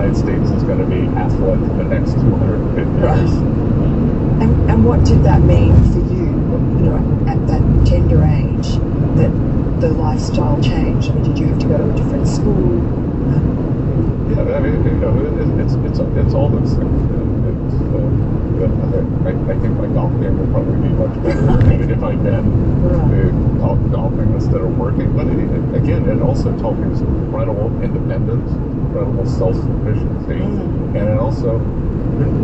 United States is going to be affluent in the next 250 years. Right. And what did that mean for you, at that tender age, that the lifestyle changed? I mean, did you have to go to a different school? Yeah, I mean, it's all those things. I think my golf game would probably be much better if I'd been golfing instead of working. But again, it also taught me incredible independence, incredible self-sufficiency, and it also,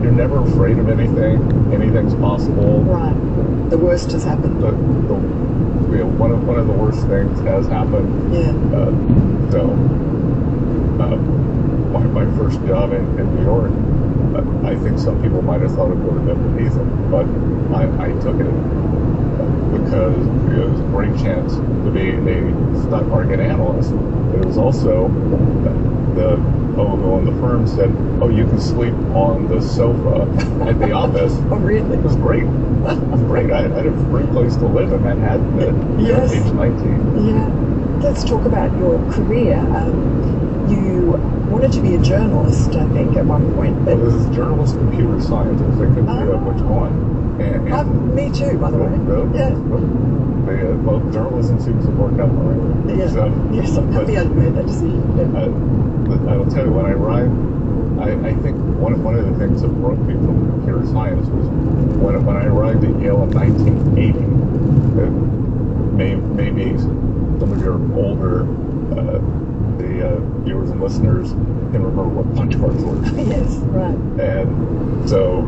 you're never afraid of anything. Anything's possible. Right. The worst has happened. One of the worst things has happened. Yeah. My first job in New York, I think some people might have thought it would have been beneath them, but I took it because it was a great chance to be a stock market analyst. It was also the who in the firm said, "Oh, you can sleep on the sofa at the office." Oh, really? It was great. It was great. I had a great place to live in Manhattan at age 19. Yeah. Let's talk about your career. You wanted to be a journalist, I think, at one point. But well, this is journalist, computer scientist. I couldn't figure out which one. And me too, by the way. Really? Yeah. Well, journalism seems to work out for me. Yeah. So, yes, I'm happy I made that decision. Yeah. I will tell you, when I arrived, I think one of the things that broke me from computer science was when I arrived at Yale in 1980. Maybe some of your older viewers and listeners can remember what punch cards were. Yes, right. And so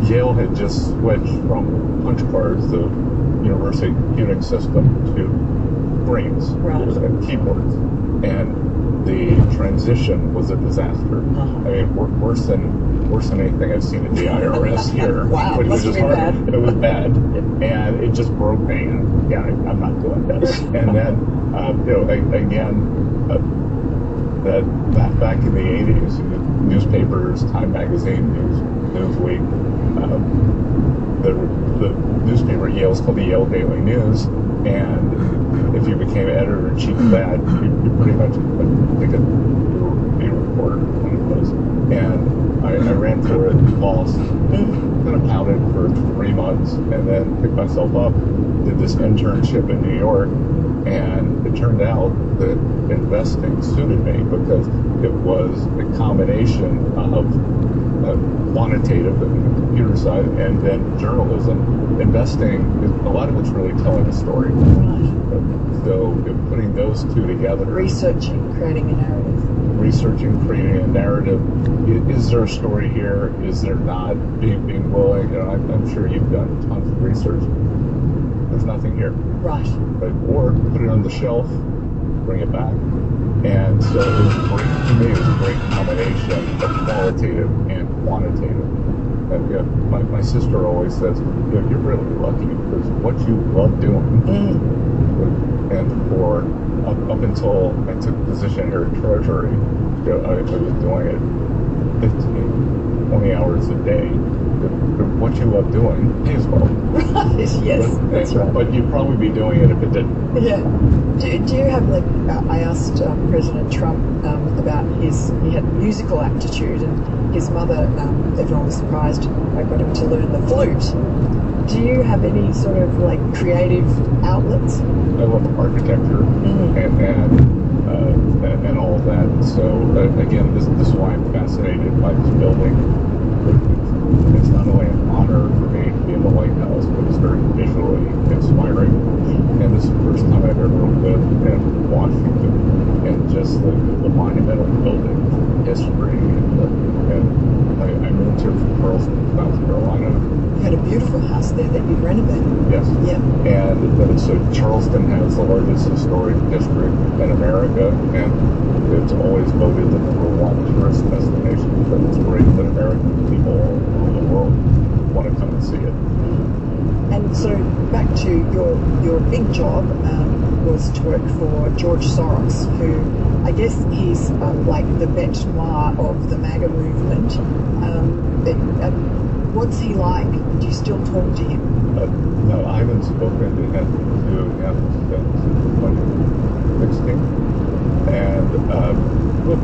Yale had just switched from punch cards, the university computing system, to screens and keyboards. And the transition was a disaster. I mean, worse than anything I've seen at the IRS here. Wow, which was just hard. bad. It was bad, and it just broke me. And yeah, I'm not doing this. And then, again. That back in the 80s, newspapers, Time Magazine, Newsweek, the newspaper at Yale is called the Yale Daily News, and if you became editor-in-chief of that, you pretty much be a reporter, one of those. And I ran for it, lost, kind of pouted for 3 months, and then picked myself up, did this internship in New York, and it turned out that investing suited me because it was a combination of quantitative and the computer side, and then journalism. Investing, a lot of it's really telling a story. Right. So putting those two together. Researching, creating a narrative. Researching, creating a narrative. Is there a story here? Is there not? Being willing, I'm sure you've done tons of research. There's nothing here. Right. Or put it on the shelf, bring it back. And so it was great, to me, it was a great combination of qualitative and quantitative. And my sister always says, you're really lucky because what you love doing, and for up until I took a position here at Treasury, I was doing it 15, 20 hours a day. What you love doing pays well. Right, yes, that's right. But you'd probably be doing it if it didn't. Yeah. Do you have, I asked President Trump about he had musical aptitude, and his mother, everyone was surprised, I got him to learn the flute. Do you have any sort of creative outlets? I love architecture and all of that. So again, this is why I'm fascinated by this building. It's not only an honor for me to be in the White House, but it's very visually inspiring. And this is the first time I've ever lived in Washington, and just the monumental building, history, and I moved here from Charleston, South Carolina. You had a beautiful house there that you renovated. Yes. Yeah. And so Charleston has the largest historic district in America, and it's always voted the #1 tourist destination. But it's great that American people all over the world want to come and see it. And so back to your big job was to work for George Soros, who I guess he's like the bête noire of the MAGA movement. What's he like? Do you still talk to him? No, I haven't spoken to him since 2016. And look,